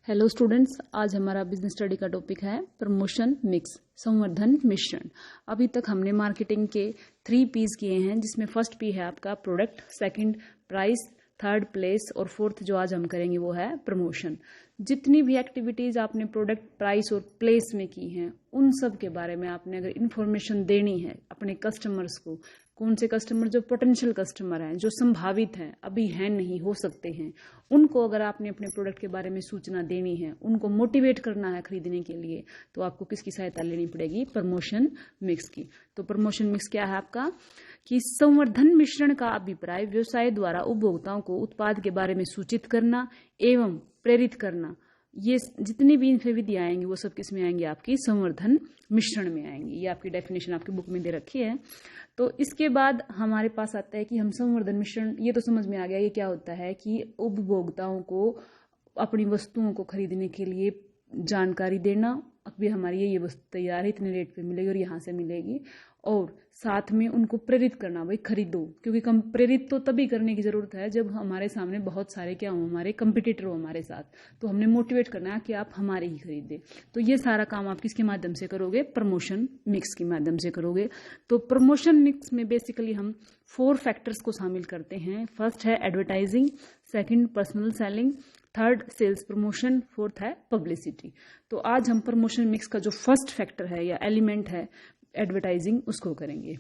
Hello students, आज हमारा business study का टॉपिक है प्रमोशन मिक्स, संवर्धन मिश्रण। अभी तक हमने मार्केटिंग के 3 P's किए हैं, जिसमें फर्स्ट P है आपका product, second price, third place और फोर्थ जो आज हम करेंगे वो है प्रमोशन। जितनी भी एक्टिविटीज आपने प्रोडक्ट, प्राइस और प्लेस में की हैं, उन सब के बारे में आपने अगर इन्फॉर्मेशन देनी है अपने कस्टमर्स को, कौन से कस्टमर जो पोटेंशियल कस्टमर हैं, जो संभावित हैं, अभी हैं नहीं, हो सकते हैं, उनको अगर आपने अपने प्रोडक्ट के बारे में सूचना देनी है, उनको मोटिवेट करना है खरीदने के लिए, तो आपको किसकी सहायता लेनी पड़ेगी? प्रमोशन मिक्स की। तो प्रमोशन मिक्स क्या है आपका? कि संवर्धन मिश्रण का अभिप्राय व्यवसाय द्वारा उपभोक्ताओं को उत्पाद के बारे में सूचित करना एवं प्रेरित करना। ये जितनी भी विधियां आएंगी वो सब किस में आएंगी? आपकी संवर्धन मिश्रण में आएंगी। ये आपकी डेफिनेशन आपकी बुक में दे रखी है। तो इसके बाद हमारे पास आता है कि हम संवर्धन मिश्रण, ये तो समझ में आ गया ये क्या होता है कि उपभोक्ताओं को अपनी वस्तुओं को खरीदने के लिए जानकारी देना। अभी हमारी ये वस्तु तैयार है, इतने रेट पे मिलेगी और यहाँ से मिलेगी, और साथ में उनको प्रेरित करना, भाई खरीदो। क्योंकि प्रेरित तो तभी करने की जरूरत है जब हमारे सामने बहुत सारे क्या हो, हमारे कंपटीटर हो हमारे साथ, तो हमने मोटिवेट करना है कि आप हमारे ही खरीदे। तो ये सारा काम आप किसके माध्यम से करोगे? प्रमोशन मिक्स के माध्यम से करोगे। तो प्रमोशन मिक्स में बेसिकली हम 4 फैक्टर्स को शामिल करते हैं। फर्स्ट है advertising, second personal selling, third sales promotion, fourth है पब्लिसिटी। तो आज हम प्रमोशन मिक्स का जो फर्स्ट फैक्टर है या एलिमेंट है एडवर्टाइजिंग, उसको करेंगे।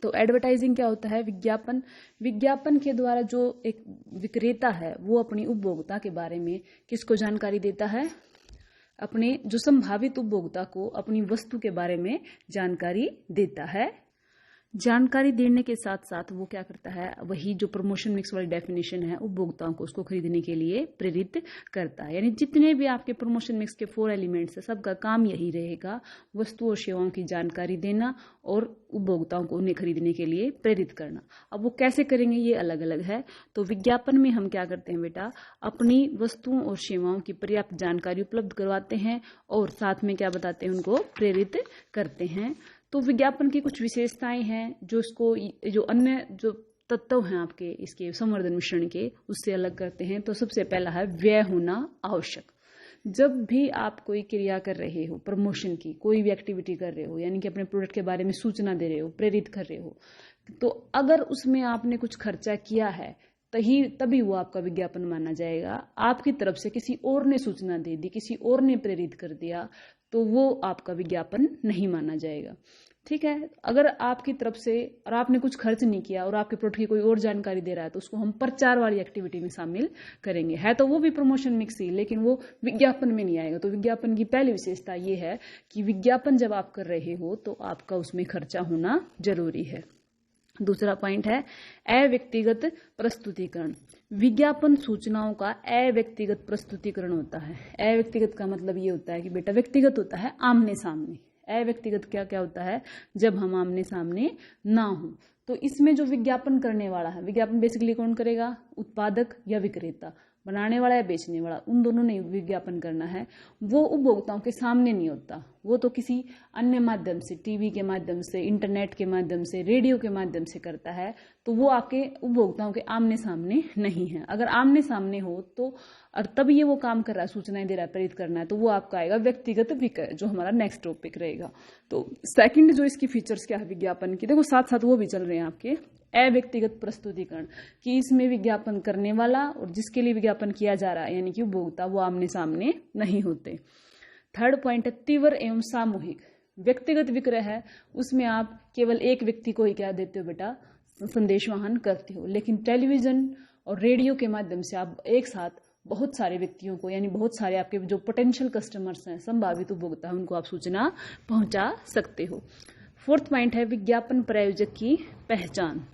तो एडवर्टाइजिंग क्या होता है? विज्ञापन। विज्ञापन के द्वारा जो एक विक्रेता है वो अपनी उपभोक्ता के बारे में किसको जानकारी देता है? अपने जो संभावित उपभोक्ता को अपनी वस्तु के बारे में जानकारी देता है। जानकारी देने के साथ साथ वो क्या करता है? वही जो प्रमोशन मिक्स वाली डेफिनेशन है, उपभोक्ताओं को उसको खरीदने के लिए प्रेरित करता है। यानी जितने भी आपके प्रमोशन मिक्स के 4 एलिमेंट्स है, सबका काम यही रहेगा, वस्तु और सेवाओं की जानकारी देना और उपभोक्ताओं को उन्हें खरीदने के लिए प्रेरित करना। अब वो कैसे करेंगे ये अलग अलग है। तो विज्ञापन में हम क्या करते हैं बेटा? अपनी वस्तुओं और सेवाओं की पर्याप्त जानकारी उपलब्ध करवाते हैं और साथ में क्या बताते हैं? उनको प्रेरित करते हैं। तो विज्ञापन की कुछ विशेषताएं हैं जो इसको, जो अन्य जो तत्व हैं आपके इसके संवर्धन मिश्रण के, उससे अलग करते हैं। तो सबसे पहला है व्यय होना आवश्यक। जब भी आप कोई क्रिया कर रहे हो, प्रमोशन की कोई भी एक्टिविटी कर रहे हो, यानी कि अपने प्रोडक्ट के बारे में सूचना दे रहे हो, प्रेरित कर रहे हो, तो अगर उसमें आपने कुछ खर्चा किया है तभी वो आपका विज्ञापन माना जाएगा। आपकी तरफ से किसी और ने सूचना दे दी, किसी और ने प्रेरित कर दिया, तो वो आपका विज्ञापन नहीं माना जाएगा। ठीक है। अगर आपकी तरफ से और आपने कुछ खर्च नहीं किया और आपके प्रोडक्ट की कोई और जानकारी दे रहा है, तो उसको हम प्रचार वाली एक्टिविटी में शामिल करेंगे। है तो वो भी प्रमोशन मिक्स ही, लेकिन वो विज्ञापन में नहीं आएगा। तो विज्ञापन की पहली विशेषता ये है कि विज्ञापन जब आप कर रहे हो तो आपका उसमें खर्चा होना जरूरी है। दूसरा पॉइंट है अव्यक्तिगत प्रस्तुतिकरण। विज्ञापन सूचनाओं का अव्यक्तिगत प्रस्तुतिकरण होता है। अव्यक्तिगत का मतलब ये होता है कि बेटा व्यक्तिगत होता है आमने सामने, अव्यक्तिगत क्या क्या होता है? जब हम आमने सामने ना हो। तो इसमें जो विज्ञापन करने वाला है, विज्ञापन बेसिकली कौन करेगा? उत्पादक या विक्रेता, बनाने वाला या बेचने वाला, उन दोनों ने विज्ञापन करना है। वो उपभोक्ताओं के सामने नहीं होता, वो तो किसी अन्य माध्यम से, टीवी के माध्यम से, इंटरनेट के माध्यम से, रेडियो के माध्यम से करता है। तो वो आपके उपभोक्ताओं के आमने सामने नहीं है। अगर आमने सामने हो तो, और तब ये वो काम कर रहा है, सूचनाएं दे रहा है, प्रेरित करना है, तो वो आपका आएगा व्यक्तिगत विक्रय, जो हमारा नेक्स्ट टॉपिक रहेगा। तो सेकंड जो इसकी फीचर्स क्या है विज्ञापन की, देखो साथ साथ वो भी चल रहे हैं आपके। अव्यक्तिगत प्रस्तुतिकरण, कि इसमें विज्ञापन करने वाला और जिसके लिए विज्ञापन किया जा रहा है, यानी कि उपभोक्ता, वो आमने सामने नहीं होते। थर्ड पॉइंट है तीव्र एवं सामूहिक। व्यक्तिगत विक्रय है, उसमें आप केवल एक व्यक्ति को ही क्या देते हो बेटा? संदेशवाहन करते हो। लेकिन टेलीविजन और रेडियो के माध्यम से आप एक साथ बहुत सारे व्यक्तियों को, यानी बहुत सारे आपके जो पोटेंशियल कस्टमर्स हैं, संभावित उपभोक्ता हैं, उनको आप सूचना पहुंचा सकते हो। फोर्थ पॉइंट है विज्ञापन प्रायोजक की पहचान।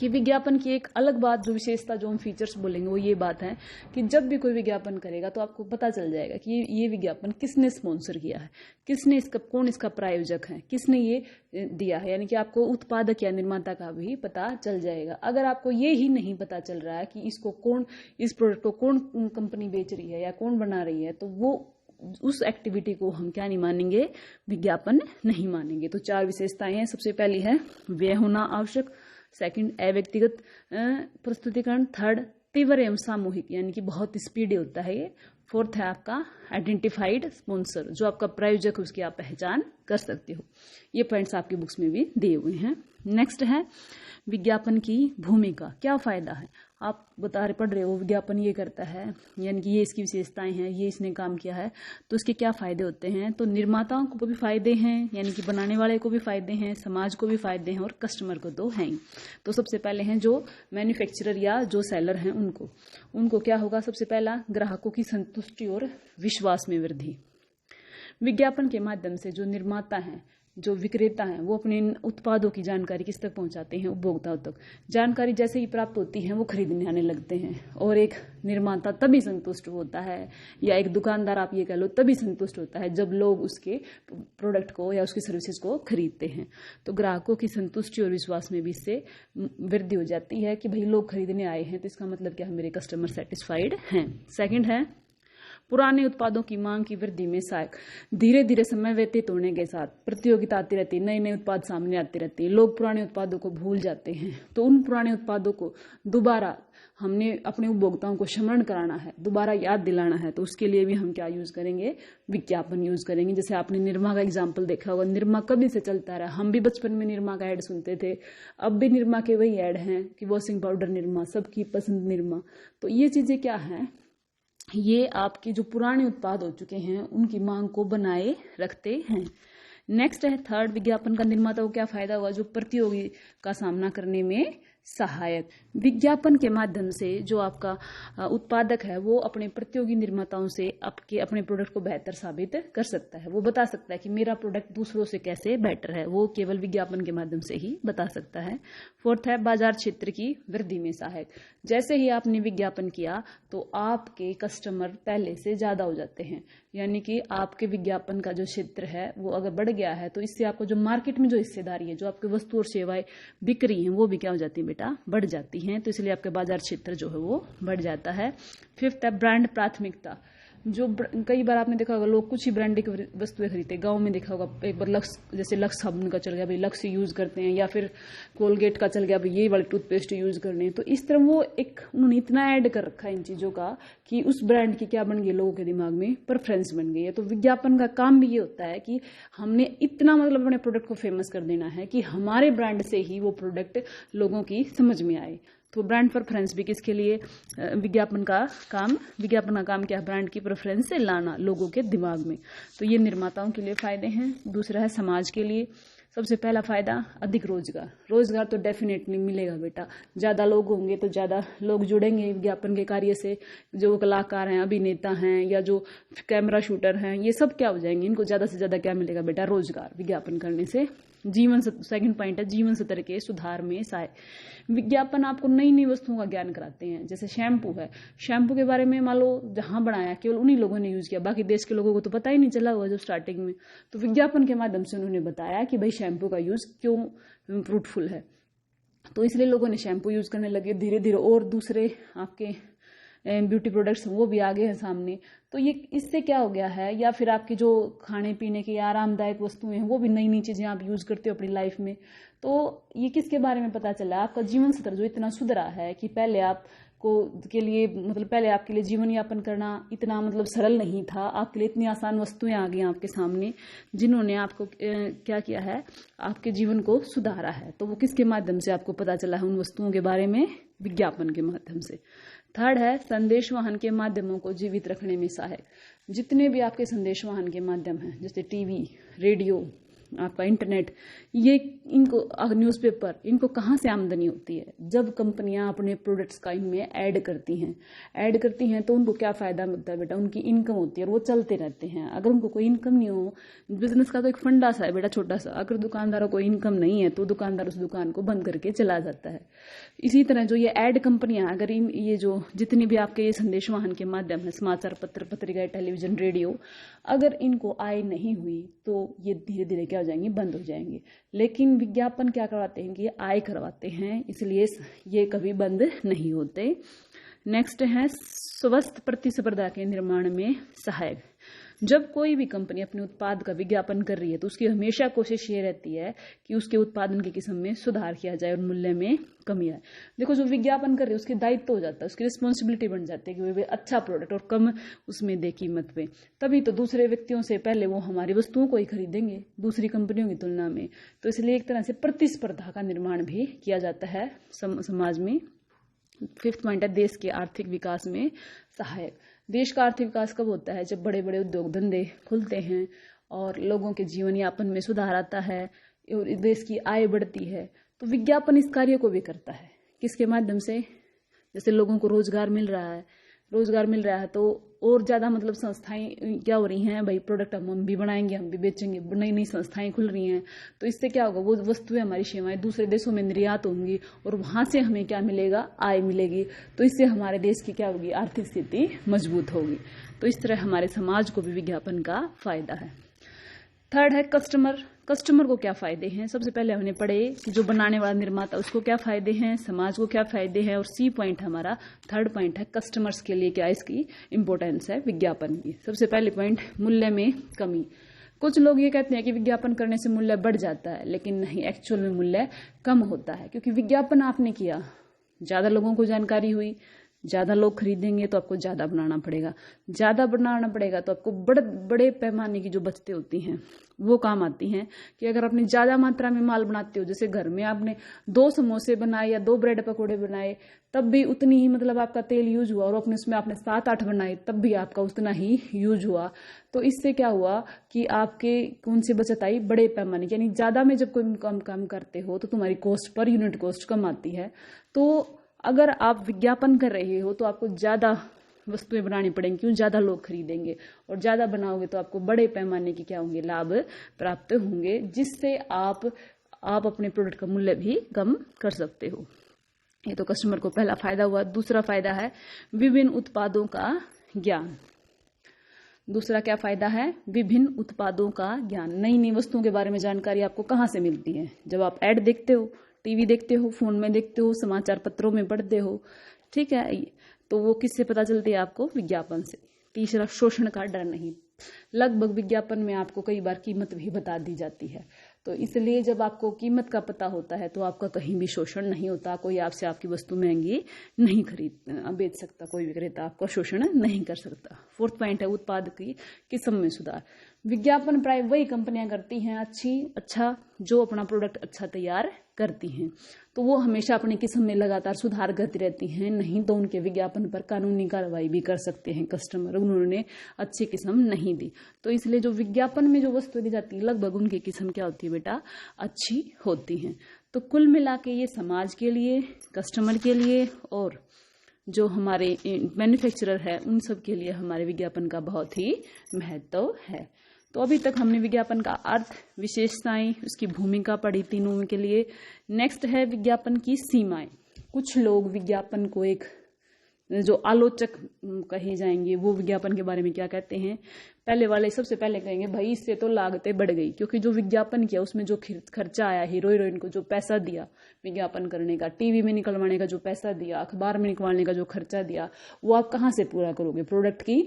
कि विज्ञापन की एक अलग बात, जो विशेषता, जो हम फीचर्स बोलेंगे, वो ये बात है कि जब भी कोई विज्ञापन करेगा तो आपको पता चल जाएगा कि ये विज्ञापन किसने स्पॉन्सर किया है, किसने इसका, कौन इसका प्रायोजक है, किसने ये दिया है। यानी कि आपको उत्पादक या निर्माता का भी पता चल जाएगा। अगर आपको ये ही नहीं पता चल रहा है कि इसको कौन, इस प्रोडक्ट को कौन कंपनी बेच रही है या कौन बना रही है, तो वो उस एक्टिविटी को हम क्या नहीं मानेंगे? विज्ञापन नहीं मानेंगे। तो 4 विशेषताएं हैं। सबसे पहली है व्यय होना आवश्यक, सेकंड अव्यक्तिगत प्रस्तुतिकरण, थर्ड तीव्र एवं सामूहिक, यानी कि बहुत स्पीडी होता है ये। फोर्थ है आपका आइडेंटिफाइड स्पॉन्सर, जो आपका प्रायोजक है उसकी आप पहचान कर सकते हो। ये पॉइंट्स आपकी बुक्स में भी दिए हुए हैं। नेक्स्ट है विज्ञापन की भूमिका, क्या फायदा है। आप पढ़ रहे हो विज्ञापन ये करता है, यानी कि ये इसकी विशेषताएं हैं, ये इसने काम किया है, तो इसके क्या फायदे होते हैं। तो निर्माताओं को भी फायदे हैं, यानी कि बनाने वाले को भी फायदे हैं, समाज को भी फायदे हैं और कस्टमर को तो हैं ही। तो सबसे पहले हैं जो मैन्युफैक्चरर या जो सेलर हैं उनको क्या होगा, सबसे पहला ग्राहकों की संतुष्टि और विश्वास में वृद्धि। विज्ञापन के माध्यम से जो निर्माता हैं, जो विक्रेता हैं, वो अपने उत्पादों की जानकारी किस तक पहुंचाते हैं, उपभोक्ताओं तक। जानकारी जैसे ही प्राप्त होती है वो खरीदने आने लगते हैं, और एक निर्माता तभी संतुष्ट होता है, या एक दुकानदार आप ये कह लो तभी संतुष्ट होता है जब लोग उसके प्रोडक्ट को या उसकी सर्विसेज को खरीदते हैं। तो ग्राहकों की संतुष्टि और विश्वास में भी इससे वृद्धि हो जाती है कि भाई लोग खरीदने आए हैं, तो इसका मतलब क्या है, मेरे कस्टमर सेटिस्फाइड हैं। सेकेंड है पुराने उत्पादों की मांग की वृद्धि में सहायक। धीरे धीरे समय व्यतीत होने के साथ प्रतियोगिता आती रहती है, नए नए उत्पाद सामने आते रहते हैं, लोग पुराने उत्पादों को भूल जाते हैं। तो उन पुराने उत्पादों को दोबारा हमने अपने उपभोक्ताओं को स्मरण कराना है, दोबारा याद दिलाना है, तो उसके लिए भी हम क्या यूज करेंगे, विज्ञापन यूज करेंगे। जैसे आपने निरमा का एग्जाम्पल देखा होगा, निरमा कभी से चलता रहा, हम भी बचपन में निरमा का ऐड सुनते थे, अब भी निरमा के वही ऐड हैं कि वॉशिंग पाउडर निरमा, सबकी पसंद निरमा। तो ये चीजें क्या है, ये आपके जो पुराने उत्पाद हो चुके हैं उनकी मांग को बनाए रखते हैं। नेक्स्ट है थर्ड, विज्ञापन का निर्माता को क्या फायदा होगा, जो प्रतियोगी का सामना करने में सहायक। विज्ञापन के माध्यम से जो आपका उत्पादक है वो अपने प्रतियोगी निर्माताओं से अपने प्रोडक्ट को बेहतर साबित कर सकता है। वो बता सकता है कि मेरा प्रोडक्ट दूसरों से कैसे बेटर है, वो केवल विज्ञापन के माध्यम से ही बता सकता है। फोर्थ है बाजार क्षेत्र की वृद्धि में सहायक। जैसे ही आपने विज्ञापन किया तो आपके कस्टमर पहले से ज्यादा हो जाते हैं, यानी कि आपके विज्ञापन का जो क्षेत्र है वो अगर बढ़ गया है तो इससे आपको जो मार्केट में जो हिस्सेदारी है, जो आपकी वस्तु और सेवाएं बिक रही हैं, वो भी क्या हो जाती है बेटा, बढ़ जाती हैं। तो इसलिए आपके बाजार क्षेत्र जो है वो बढ़ जाता है। फिफ्थ है ब्रांड प्राथमिकता। जो कई बार आपने देखा होगा लोग कुछ ही ब्रांडेड वस्तुएं खरीदते हैं। गांव में देखा होगा एक बार लक्स, जैसे लक्स साबुन का चल गया भाई लक्स यूज करते हैं, या फिर कोलगेट का चल गया भाई ये वाली टूथपेस्ट यूज करने हैं। तो इस तरह वो एक उन्होंने इतना ऐड कर रखा है इन चीजों का कि उस ब्रांड की क्या बन गई, लोगों के दिमाग में प्रेफरेंस बन गई है। तो विज्ञापन का काम भी ये होता है कि हमने इतना मतलब अपने प्रोडक्ट को फेमस कर देना है कि हमारे ब्रांड से ही वो प्रोडक्ट लोगों की समझ में आए। तो ब्रांड प्रेफरेंस भी किसके लिए, विज्ञापन का काम क्या है, ब्रांड की प्रेफरेंस से लाना लोगों के दिमाग में। तो ये निर्माताओं के लिए फायदे हैं। दूसरा है समाज के लिए। सबसे पहला फायदा अधिक रोजगार तो डेफिनेटली मिलेगा बेटा। ज्यादा लोग होंगे तो ज्यादा लोग जुड़ेंगे विज्ञापन के कार्य से। जो कलाकार हैं, अभिनेता हैं, या जो कैमरा शूटर हैं, ये सब क्या हो जाएंगे, इनको ज्यादा से ज्यादा क्या मिलेगा बेटा, रोजगार विज्ञापन करने से। सेकंड पॉइंट है जीवन स्तर के सुधार में सहायक। विज्ञापन आपको नई नई वस्तुओं का ज्ञान कराते हैं। जैसे शैम्पू है, शैम्पू के बारे में मान लो जहां बनाया केवल उन्हीं लोगों ने यूज किया, बाकी देश के लोगों को तो पता ही नहीं चला हुआ जब स्टार्टिंग में। तो विज्ञापन के माध्यम से उन्होंने बताया कि भाई शैम्पू का यूज क्यों फ्रूटफुल है, तो इसलिए लोगों ने शैम्पू यूज करने लगे। धीरे धीरे और दूसरे आपके ब्यूटी प्रोडक्ट्स वो भी आ गए हैं सामने। तो ये इससे क्या हो गया है, या फिर आपकी जो खाने पीने की आरामदायक वस्तुएं हैं वो भी नई नई चीजें आप यूज करते हो अपनी लाइफ में। तो ये किसके बारे में पता चला, आपका जीवन स्तर जो इतना सुधरा है कि पहले पहले आपके लिए जीवन यापन करना इतना मतलब सरल नहीं था। आपके लिए इतनी आसान वस्तुएं आ गई आपके सामने जिन्होंने आपको क्या किया है, आपके जीवन को सुधारा है। तो वो किसके माध्यम से आपको पता चला है उन वस्तुओं के बारे में, विज्ञापन के माध्यम से। थर्ड है संदेश वाहन के माध्यमों को जीवित रखने में सहायक। जितने भी आपके संदेश वाहन के माध्यम हैं, जैसे टीवी, रेडियो, आपका इंटरनेट, ये इनको न्यूज़पेपर, इनको कहाँ से आमदनी होती है, जब कंपनियां अपने प्रोडक्ट्स का इनमें ऐड करती हैं तो उनको क्या फायदा मिलता है बेटा, उनकी इनकम होती है और वो चलते रहते हैं। अगर उनको कोई इनकम नहीं हो, बिजनेस का तो एक फंडा सा है बेटा छोटा सा, अगर दुकानदारों को इनकम नहीं है तो दुकानदार उस दुकान को बंद करके चला जाता है। इसी तरह जो ये ऐड कंपनियां, अगर ये जो जितनी भी आपके ये संदेश वाहन के माध्यम है, समाचार पत्र, पत्रिका, टेलीविजन, रेडियो, अगर इनको आय नहीं हुई तो ये धीरे धीरे क्या हो जाएंगे, बंद हो जाएंगे। लेकिन विज्ञापन क्या करवाते हैं कि आय करवाते हैं, इसलिए ये कभी बंद नहीं होते। नेक्स्ट है स्वस्थ प्रतिस्पर्धा के निर्माण में सहायक। जब कोई भी कंपनी अपने उत्पाद का विज्ञापन कर रही है तो उसकी हमेशा कोशिश ये रहती है कि उसके उत्पादन की किस्म में सुधार किया जाए और मूल्य में कमी आए। देखो, जो विज्ञापन कर रही है उसकी दायित्व हो जाता है, उसकी रिस्पॉन्सिबिलिटी बन जाती है कि वे अच्छा प्रोडक्ट और कम उसमें दे कीमत पे, तभी तो दूसरे व्यक्तियों से पहले वो हमारी वस्तुओं को ही खरीदेंगे दूसरी कंपनियों की तुलना में। तो इसलिए एक तरह से प्रतिस्पर्धा का निर्माण भी किया जाता है समाज में। 5th पॉइंट है देश के आर्थिक विकास में सहायक। देश का आर्थिक विकास कब होता है? जब बड़े बड़े उद्योग धंधे खुलते हैं और लोगों के जीवन यापन में सुधार आता है और देश की आय बढ़ती है। तो विज्ञापन इस कार्य को भी करता है। किसके माध्यम से? जैसे लोगों को रोजगार मिल रहा है तो और ज्यादा मतलब संस्थाएं क्या हो रही हैं, भाई प्रोडक्ट हम भी बनाएंगे, हम भी बेचेंगे, नई नई संस्थाएं खुल रही हैं। तो इससे क्या होगा, वो वस्तुएं, हमारी सेवाएं दूसरे देशों में निर्यात होंगी और वहां से हमें क्या मिलेगा, आय मिलेगी। तो इससे हमारे देश की क्या होगी, आर्थिक स्थिति मजबूत होगी। तो इस तरह हमारे समाज को भी विज्ञापन का फायदा है। 3rd है कस्टमर को क्या फायदे हैं। सबसे पहले हमने पढ़े कि जो बनाने वाला निर्माता उसको क्या फायदे हैं, समाज को क्या फायदे हैं, और C पॉइंट हमारा 3rd पॉइंट है कस्टमर्स के लिए क्या इसकी इंपॉर्टेंस है विज्ञापन की। सबसे पहले पॉइंट, मूल्य में कमी। कुछ लोग ये कहते हैं कि विज्ञापन करने से मूल्य बढ़ जाता है, लेकिन नहीं, एक्चुअल में मूल्य कम होता है। क्योंकि विज्ञापन आपने किया, ज्यादा लोगों को जानकारी हुई, ज्यादा लोग खरीदेंगे तो आपको ज्यादा बनाना पड़ेगा तो आपको बड़े पैमाने की जो बचतें होती हैं वो काम आती हैं। कि अगर आपने ज्यादा मात्रा में माल बनाते हो, जैसे घर में आपने 2 समोसे बनाए या 2 ब्रेड पकौड़े बनाए, तब भी उतनी ही मतलब आपका तेल यूज हुआ, और अपने उसमें आपने 7-8 बनाए तब भी आपका उतना ही यूज हुआ। तो इससे क्या हुआ कि आपके कौन सी बचत आई, बड़े पैमाने की। यानी ज्यादा में जब कोई कम काम करते हो तो तुम्हारी कॉस्ट पर यूनिट कॉस्ट कम आती है। तो अगर आप विज्ञापन कर रहे हो तो आपको ज्यादा वस्तुएं बनानी पड़ेंगी, क्यों, ज्यादा लोग खरीदेंगे, और ज्यादा बनाओगे तो आपको बड़े पैमाने के क्या होंगे, लाभ प्राप्त होंगे, जिससे आप अपने प्रोडक्ट का मूल्य भी कम कर सकते हो। ये तो कस्टमर को पहला फायदा हुआ। दूसरा फायदा है विभिन्न उत्पादों का ज्ञान। दूसरा क्या फायदा है, विभिन्न उत्पादों का ज्ञान। नई नई वस्तुओं के बारे में जानकारी आपको कहाँ से मिलती है? जब आप ऐड देखते हो, टीवी देखते हो, फोन में देखते हो, समाचार पत्रों में पढ़ते हो, ठीक है। तो वो किससे पता चलती है आपको? विज्ञापन से। तीसरा, शोषण का डर नहीं। लगभग विज्ञापन में आपको कई बार कीमत भी बता दी जाती है। तो इसलिए जब आपको कीमत का पता होता है तो आपका कहीं भी शोषण नहीं होता। कोई आपसे आपकी वस्तु महंगी नहीं बेच सकता, कोई विक्रेता आपको शोषण नहीं कर सकता। 4th पॉइंट है उत्पाद की किस्म में सुधार। विज्ञापन प्राय वही कंपनियां करती हैं अच्छा जो अपना प्रोडक्ट अच्छा तैयार करती हैं। तो वो हमेशा अपनी किस्म में लगातार सुधार करती रहती हैं, नहीं तो उनके विज्ञापन पर कानूनी कार्रवाई भी कर सकते हैं कस्टमर, उन्होंने अच्छी किस्म नहीं दी। तो इसलिए जो विज्ञापन में जो वस्तुएं दी जाती है लगभग उनकी किस्म क्या होती है बेटा, अच्छी होती हैं। तो कुल मिला के ये समाज के लिए, कस्टमर के लिए और जो हमारे मैन्युफैक्चरर है उन सब के लिए हमारे विज्ञापन का बहुत ही महत्व है। तो अभी तक हमने विज्ञापन का अर्थ, विशेषताएं, उसकी भूमिका पढ़ी तीनों के लिए। नेक्स्ट है विज्ञापन की सीमाएं। कुछ लोग विज्ञापन को एक जो आलोचक कहे जाएंगे वो विज्ञापन के बारे में क्या कहते हैं, पहले वाले सबसे पहले कहेंगे भाई इससे तो लागतें बढ़ गई, क्योंकि जो विज्ञापन किया उसमें जो खर्चा आया, हीरो हीरोइन को जो पैसा दिया विज्ञापन करने का, टीवी में निकलवाने का जो पैसा दिया, अखबार में निकलवाने का जो खर्चा दिया, वो आप कहाँ से पूरा करोगे? प्रोडक्ट की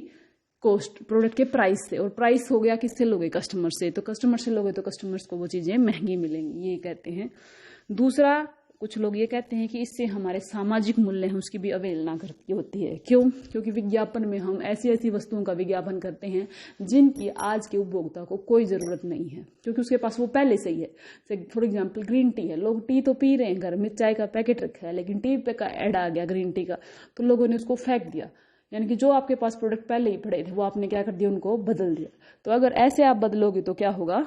कॉस्ट, प्रोडक्ट के प्राइस से। और प्राइस हो गया किससे लोगे? कस्टमर से। तो कस्टमर से लोगे तो कस्टमर्स को वो चीजें महंगी मिलेंगी, ये कहते हैं। दूसरा, कुछ लोग ये कहते हैं कि इससे हमारे सामाजिक मूल्य हैं उसकी भी अवहेलना करती होती है। क्यों? क्योंकि विज्ञापन में हम ऐसी वस्तुओं का विज्ञापन करते हैं जिनकी आज के उपभोक्ता को कोई जरूरत नहीं है, क्योंकि उसके पास वो पहले से ही है। फॉर एग्जाम्पल ग्रीन टी है, लोग टी तो पी रहे हैं, घर में चाय का पैकेट रखा है, लेकिन टी पे का ऐड आ गया ग्रीन टी का, तो लोगों ने उसको फेंक दिया। यानी कि जो आपके पास प्रोडक्ट पहले ही पड़े थे वो आपने क्या कर दिया, उनको बदल दिया। तो अगर ऐसे आप बदलोगे तो क्या होगा,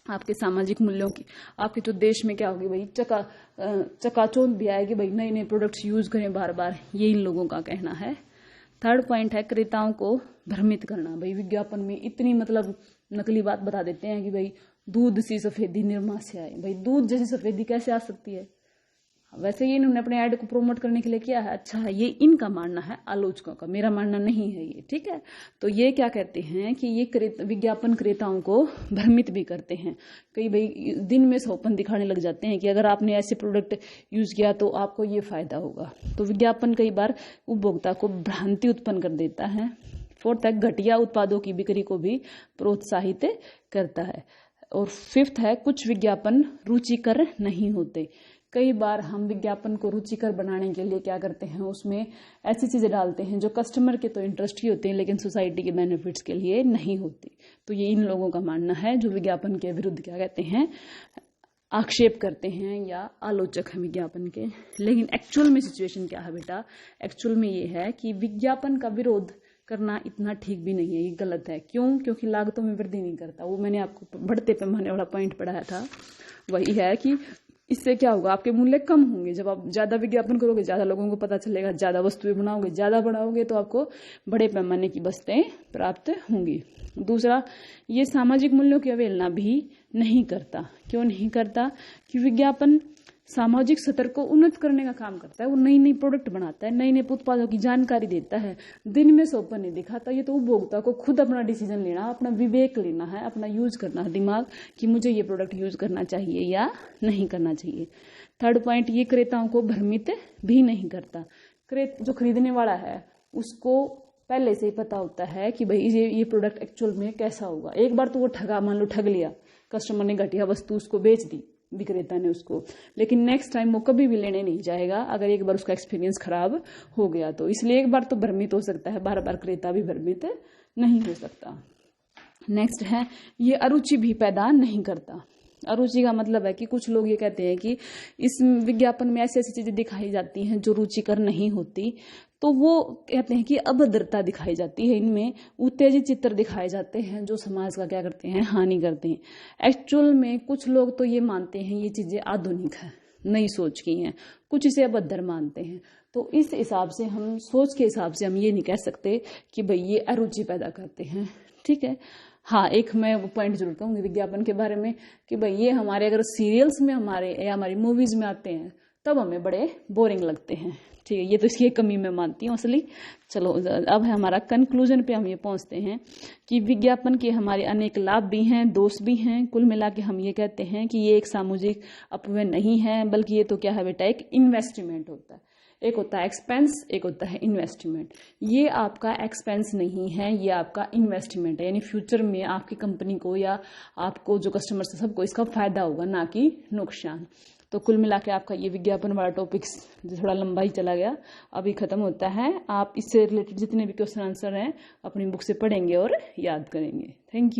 आपके सामाजिक मूल्यों की, आपके जो देश में क्या होगी भाई, चकाचौंध भी आएगी भाई, नए नए प्रोडक्ट्स यूज करें बार बार, ये इन लोगों का कहना है। 3rd पॉइंट है क्रेताओं को भ्रमित करना। भाई विज्ञापन में इतनी मतलब नकली बात बता देते हैं कि भाई दूध सी सफेदी निरमा से आए। भाई दूध जैसी सफेदी कैसे आ सकती है? वैसे ये इन्होंने अपने ऐड को प्रमोट करने के लिए किया है, अच्छा है, ये इनका मानना है आलोचकों का, मेरा मानना नहीं है ये, ठीक है। तो ये क्या कहते हैं कि ये विज्ञापन क्रेताओं को भ्रमित भी करते हैं। कई भाई दिन में सौपन दिखाने लग जाते हैं कि अगर आपने ऐसे प्रोडक्ट यूज किया तो आपको ये फायदा होगा। तो विज्ञापन कई बार उपभोक्ता को भ्रांति उत्पन्न कर देता है। 4th है घटिया उत्पादों की बिक्री को भी प्रोत्साहित करता है। और 5th है कुछ विज्ञापन रुचिकर नहीं होते। कई बार हम विज्ञापन को रुचिकर बनाने के लिए क्या करते हैं, उसमें ऐसी चीजें डालते हैं जो कस्टमर के तो इंटरेस्ट ही होते हैं लेकिन सोसाइटी के बेनिफिट्स के लिए नहीं होती। तो ये इन लोगों का मानना है जो विज्ञापन के विरुद्ध क्या कहते हैं, आक्षेप करते हैं या आलोचक हैं विज्ञापन के। लेकिन एक्चुअल में सिचुएशन क्या है बेटा, एक्चुअल में ये है कि विज्ञापन का विरोध करना इतना ठीक भी नहीं है, ये गलत है। क्यों? क्योंकि लागतों में वृद्धि नहीं करता। वो मैंने आपको बढ़ते पैमाने वाला पॉइंट पढ़ाया था, वही है कि इससे क्या होगा, आपके मूल्य कम होंगे। जब आप ज्यादा विज्ञापन करोगे, ज्यादा लोगों को पता चलेगा, ज्यादा वस्तुएं बनाओगे, ज्यादा बढ़ाओगे तो आपको बड़े पैमाने की वस्तुएं प्राप्त होंगी। दूसरा, ये सामाजिक मूल्यों की अवहेलना भी नहीं करता। क्यों नहीं करता? कि विज्ञापन सामाजिक स्तर को उन्नत करने का काम करता है। वो नई नई प्रोडक्ट बनाता है, नए नए उत्पादों की जानकारी देता है, दिन में स्वप्न नहीं दिखाता। ये तो उपभोक्ता को खुद अपना डिसीजन लेना, अपना विवेक लेना है, अपना यूज करना है दिमाग कि मुझे ये प्रोडक्ट यूज करना चाहिए या नहीं करना चाहिए। 3rd पॉइंट, ये क्रेताओं को भ्रमित भी नहीं करता। जो खरीदने वाला है उसको पहले से ही पता होता है कि भाई ये प्रोडक्ट एक्चुअल में कैसा होगा। एक बार तो वो ठगा, मान लो ठग लिया, कस्टमर ने घटिया वस्तु उसको बेच दी, विक्रेता ने उसको, लेकिन नेक्स्ट टाइम वो कभी भी लेने नहीं जाएगा अगर एक बार उसका एक्सपीरियंस खराब हो गया तो। इसलिए एक बार तो भ्रमित हो सकता है, बार बार क्रेता भी भ्रमित नहीं हो सकता। नेक्स्ट है, ये अरुचि भी पैदा नहीं करता। अरुचि का मतलब है कि कुछ लोग ये कहते हैं कि इस विज्ञापन में ऐसी ऐसी चीजें दिखाई जाती हैं जो रुचिकर नहीं होती, तो वो कहते हैं कि अभद्रता दिखाई जाती है, इनमें उत्तेजित चित्र दिखाए जाते हैं जो समाज का क्या करते हैं, हानि करते हैं। एक्चुअल में कुछ लोग तो ये मानते हैं ये चीजें आधुनिक है, नई सोच की हैं, कुछ इसे अभद्र मानते हैं। तो इस हिसाब से हम सोच के हिसाब से हम ये नहीं कह सकते कि भाई ये अरुचि पैदा करते हैं। ठीक है। हाँ, एक मैं वो पॉइंट जरूर कहूंगी विज्ञापन के बारे में कि भाई ये हमारे अगर सीरियल्स में हमारे या हमारी मूवीज में आते हैं तब हमें बड़े बोरिंग लगते हैं। ठीक है, ये तो इसकी एक कमी मैं मानती हूँ असली। चलो अब है हमारा कंक्लूजन पे हम ये पहुंचते हैं कि विज्ञापन के हमारे अनेक लाभ भी हैं, दोष भी हैं। कुल मिला के हम ये कहते हैं कि ये एक सामाजिक अपव्यय नहीं है, बल्कि ये तो क्या है बेटा, एक इन्वेस्टमेंट होता है। एक होता है एक्सपेंस, एक होता है इन्वेस्टमेंट। ये आपका एक्सपेंस नहीं है, ये आपका इन्वेस्टमेंट है, यानी फ्यूचर में आपकी कंपनी को या आपको जो कस्टमर्स है सबको इसका फायदा होगा, ना कि नुकसान। तो कुल मिला के आपका ये विज्ञापन वाला टॉपिक्स जो थोड़ा लंबा ही चला गया अभी खत्म होता है। आप इससे रिलेटेड जितने भी क्वेश्चन आंसर हैं अपनी बुक से पढ़ेंगे और याद करेंगे। Thank you.